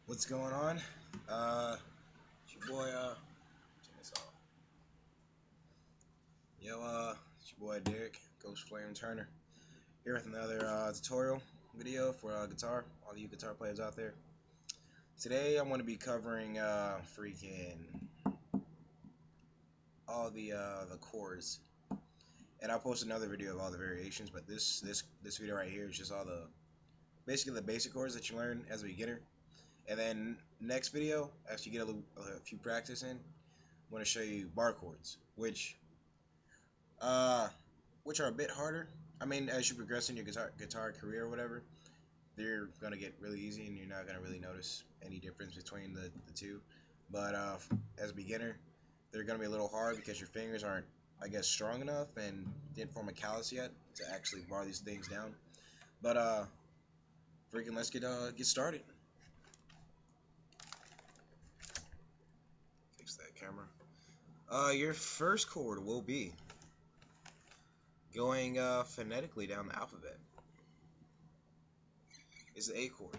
What's going on? It's your boy, turn this off. It's your boy Derek, Ghost Flame Turner, here with another tutorial video for guitar, all you guitar players out there. Today I'm going to be covering freaking all the chords, and I'll post another video of all the variations. But this video right here is just all basically the basic chords that you learn as a beginner. And then next video, after you get a few practice in, I'm going to show you bar chords, uh, which are a bit harder. I mean, as you progress in your guitar career or whatever, they're gonna get really easy, and you're not gonna really notice any difference between the two. But as a beginner, they're gonna be a little hard because your fingers aren't, I guess, strong enough and didn't form a callus yet to actually bar these things down. But freaking let's get started. Fix that camera. Your first chord will be going phonetically down the alphabet. Is the A chord.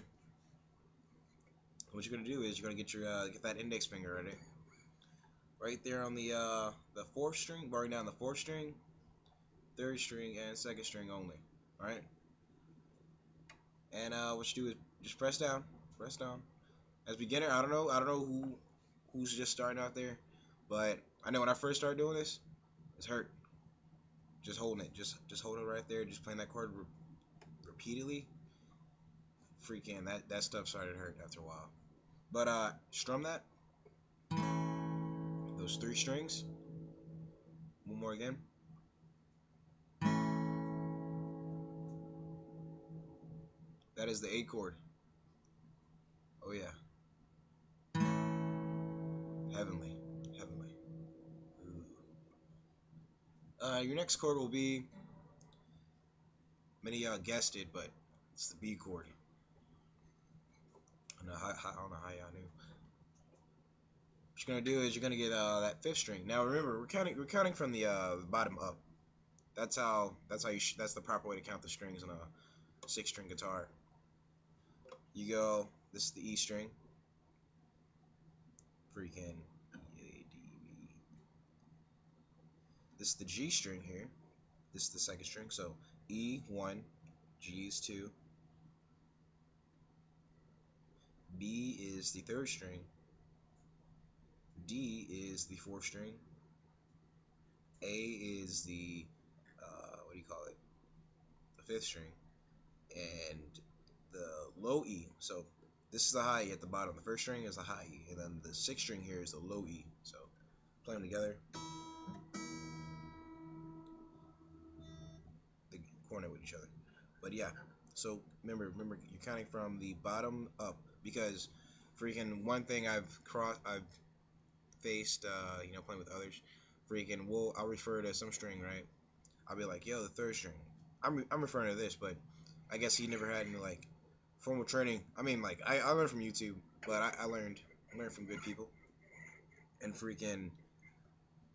What you're gonna do is you're gonna get your get that index finger right there on the fourth string, barring down the fourth string, third string, and second string only. All right. And what you do is just press down, press down. As a beginner, I don't know who's just starting out there, but I know when I first started doing this, it's hurt. Just holding it, just hold it right there, just playing that chord repeatedly. Freaking that stuff started to hurt after a while. But strum those three strings. One more again. That is the A chord. Oh yeah. Heavenly. Heavenly. Ooh. Your next chord will be, many of y'all guessed it, but it's the B chord. I don't know how y'all knew. What you're gonna do is you're gonna get that fifth string. Now remember, we're counting from the bottom up. That's that's the proper way to count the strings on a 6-string guitar. You go. This is the E string. Freaking E A D B. This is the G string here. This is the second string. So E1, G is 2, B is the third string, D is the fourth string, A is the what do you call it? The fifth string, and the low E. So this is the high E at the bottom. The first string is the high E, and then the sixth string here is the low E. So play them together. They coordinate with each other. But yeah. So remember, you're counting from the bottom up, because freaking one thing I've faced, playing with others, I'll refer to some string, right? I'll be like, yo, the third string. I'm referring to this, but I guess he never had any like formal training. I mean, like I learned from YouTube, but I learned from good people, and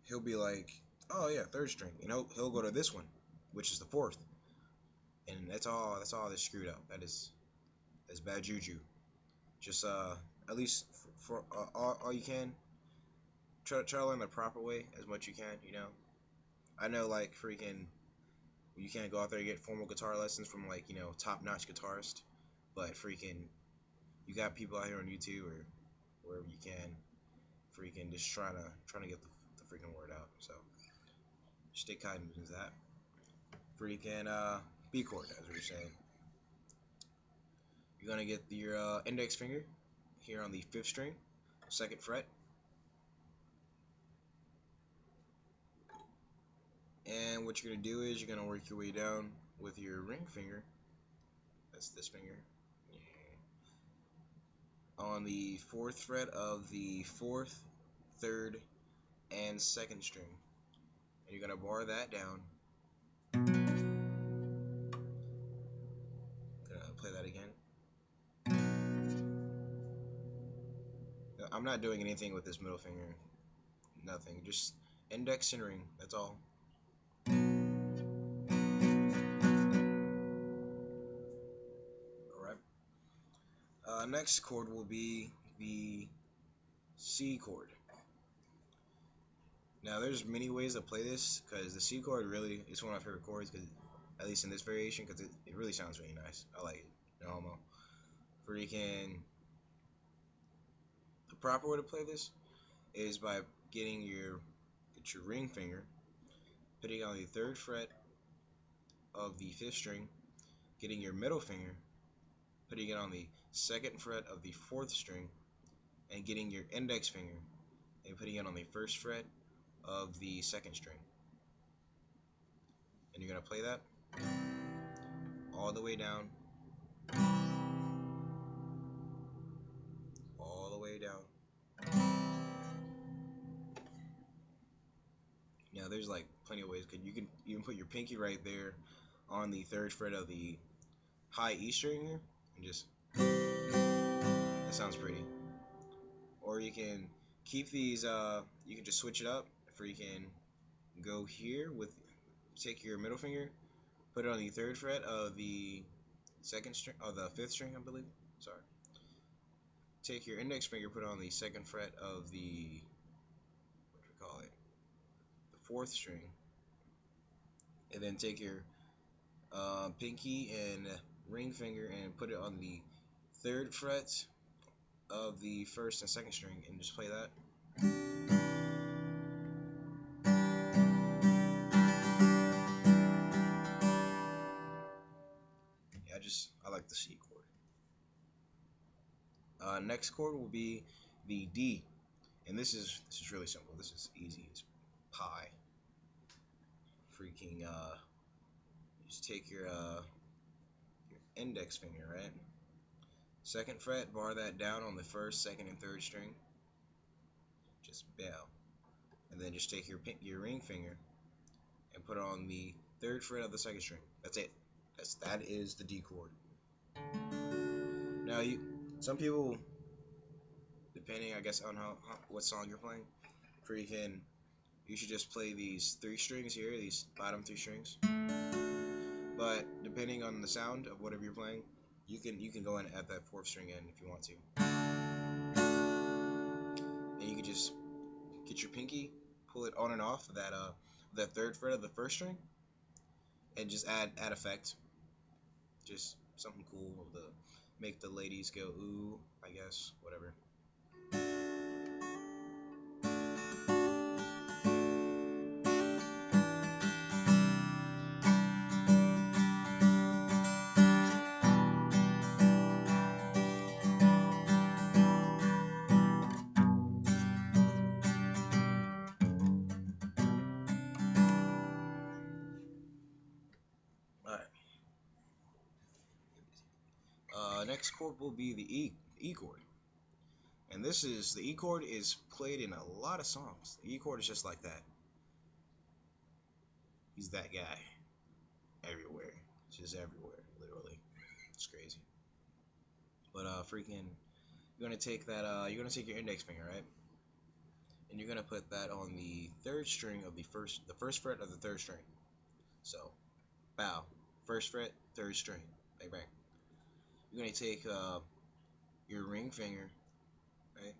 he'll be like, oh yeah, third string, and he'll go to this one, which is the fourth, and that's screwed up. That's bad juju. Just at least for all you can, try to learn the proper way as much you can. I know like you can't go out there and get formal guitar lessons from like top-notch guitarists, but you got people out here on YouTube or wherever you can, just trying to get the freaking word out. So stay kind to that. B chord, as we were saying. You're gonna get your index finger here on the fifth string, second fret, and what you're gonna do is you're gonna work your way down with your ring finger. That's this finger. Yeah. On the fourth fret of the fourth, third, and second string, and you're gonna bar that down. Gonna play that again. I'm not doing anything with this middle finger. Nothing. Just index and ring. That's all. Alright. Next chord will be the C chord. Now, there's many ways to play this because the C chord really is one of my favorite chords. Because at least in this variation, because it really sounds really nice. I like it. No homo. Freaking the proper way to play this is by getting get your ring finger, putting on the third fret of the fifth string, getting your middle finger, putting it on the second fret of the fourth string, and getting your index finger and putting it on the first fret of the second string. And you're going to play that all the way down, all the way down. Now there's like plenty of ways. You can even put your pinky right there on the third fret of the high E string here, and just, that sounds pretty. Or you can keep these, you can just switch it up. For you can go here with, take your middle finger, put it on the third fret of the second string, of the fifth string, I believe. Sorry. Take your index finger, put it on the second fret of the, what do we call it, the fourth string, and then take your pinky and ring finger and put it on the third fret of the first and second string, and just play that. Yeah, I like the C chord. Next chord will be the D, and this is really simple. This is easy as pie. Freaking just take your index finger, right? Second fret, bar that down on the first, second, and third string. Just bow, and then just take your ring finger and put it on the third fret of the second string. That's it. That is the D chord. Now some people, depending I guess on what song you're playing, you should just play these three strings here, these bottom three strings. But depending on the sound of whatever you're playing, you can go in at that fourth string in if you want to. And you can just get your pinky, pull it on and off that third fret of the first string, and just add effect. Just something cool to make the ladies go ooh, I guess, whatever. Alright. Next chord will be the E chord. And the E chord is played in a lot of songs. The E chord is just like that. He's that guy. Everywhere. Just everywhere, literally. It's crazy. But freaking, you're gonna take your index finger, right? And you're gonna put that on the third string of the first fret of the third string. So, bow, first fret, third string, bang bang. You're gonna take your ring finger, right,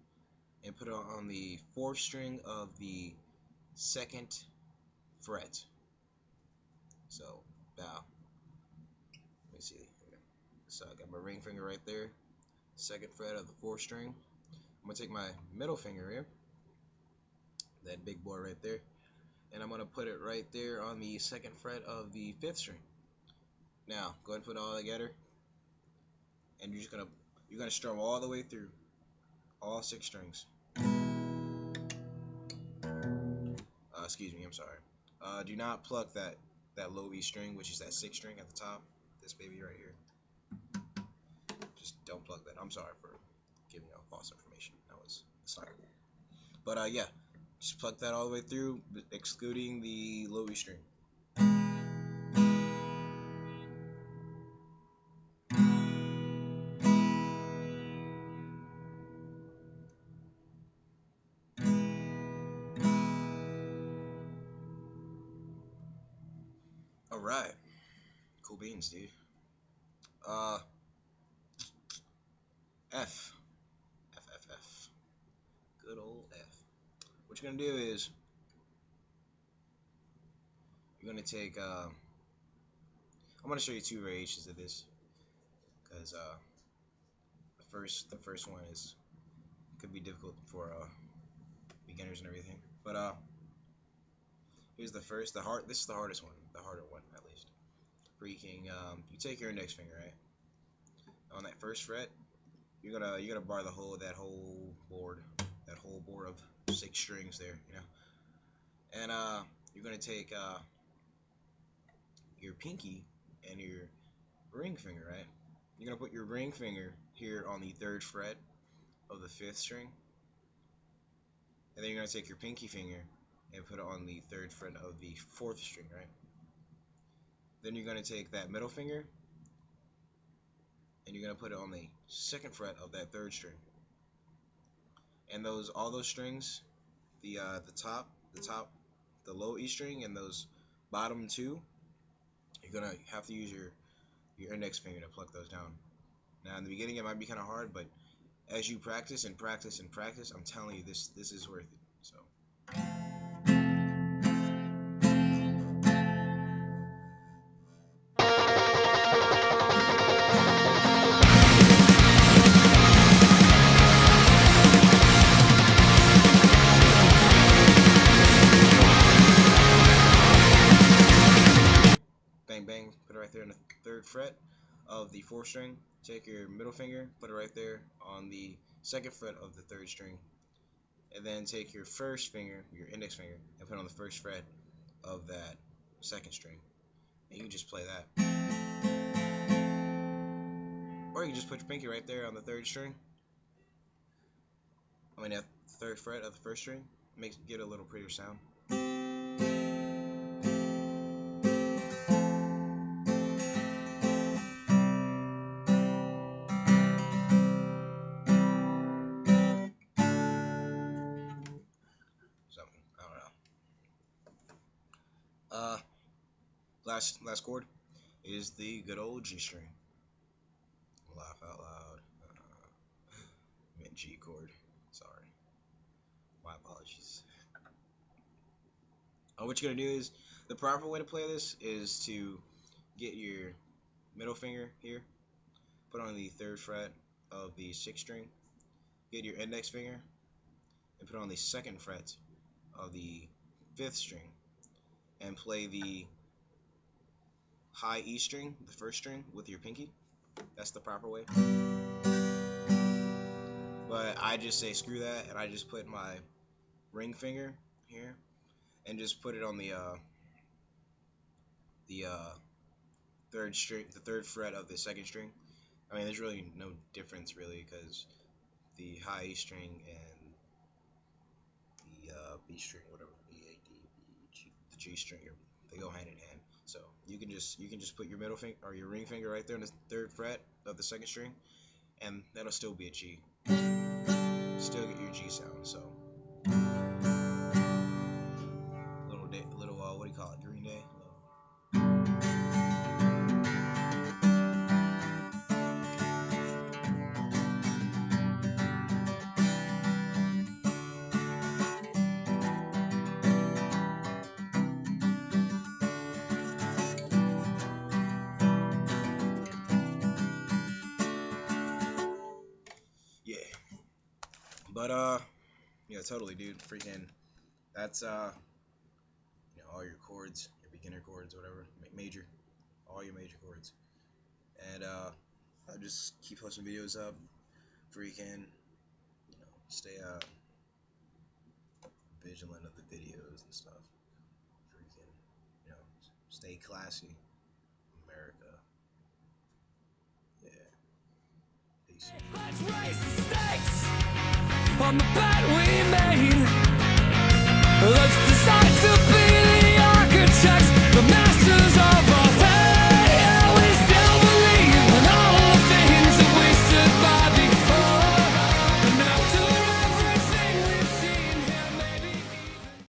and put it on the fourth string of the second fret. So, bow. Let me see. So I got my ring finger right there, second fret of the fourth string. I'm gonna take my middle finger here, that big boy right there, and I'm gonna put it right there on the second fret of the fifth string. Now, go ahead and put it all together, and you're gonna strum all the way through, all 6 strings. Excuse me, I'm sorry. Do not pluck that low E string, which is that 6th string at the top. This baby right here. Just don't pluck that. I'm sorry for giving out false information. That's not cool. But yeah, just pluck that all the way through, excluding the low E string. Alright. Cool beans, dude. F. F, F, F. Good old F. What you're gonna do is you're gonna take. I'm gonna show you two variations of this because the first one is could be difficult for beginners and everything. But here's the first. This is the hardest one. The harder one at least. Freaking. You take your index finger, right? On that first fret, you're gonna bar that whole board of 6 strings there, you know. And you're gonna take your pinky and your ring finger, right? You're gonna put your ring finger here on the 3rd fret of the 5th string, and then you're gonna take your pinky finger and put it on the 3rd fret of the 4th string, right? Then you're gonna take that middle finger and you're gonna put it on the 2nd fret of that 3rd string. And all those strings, the top, the low E string, and those bottom 2, you're gonna have to use your index finger to pluck those down. Now in the beginning it might be kind of hard, but as you practice and practice and practice, I'm telling you this is worth it. So. Bang bang, put it right there on the 3rd fret of the 4th string. Take your middle finger, put it right there on the 2nd fret of the 3rd string, and then take your first finger, your index finger, and put it on the 1st fret of that 2nd string, and you just play that. Or you can just put your pinky right there on the 3rd string. At the 3rd fret of the 1st string, get a little prettier sound. Last chord is the good old G string. Laugh out loud. I meant G chord. Sorry. My apologies. What you're gonna do is the proper way to play this is to get your middle finger here, put on the 3rd fret of the 6th string, get your index finger, and put on the 2nd fret of the 5th string, and play the high E string, the 1st string, with your pinky. That's the proper way. But I just say screw that, and I just put my ring finger here and just put it on the 3rd string, the 3rd fret of the 2nd string. I mean, there's really no difference really, because the high E string and the B string, whatever, E, A, D, B, G, the G string, they go hand in hand. So you can just put your middle finger or your ring finger right there on the 3rd fret of the 2nd string, and that'll still be a G. Still get your G sound. So little what do you call it? Green Day. Yeah. But yeah, totally, dude. Freaking, that's all your chords, your beginner chords, whatever, major, all your major chords. And I'll just keep posting videos up. Freaking, stay vigilant of the videos and stuff. Freaking, stay classy, America. Yeah. Peace. Let's raise the stakes on the bet we made. Let's decide to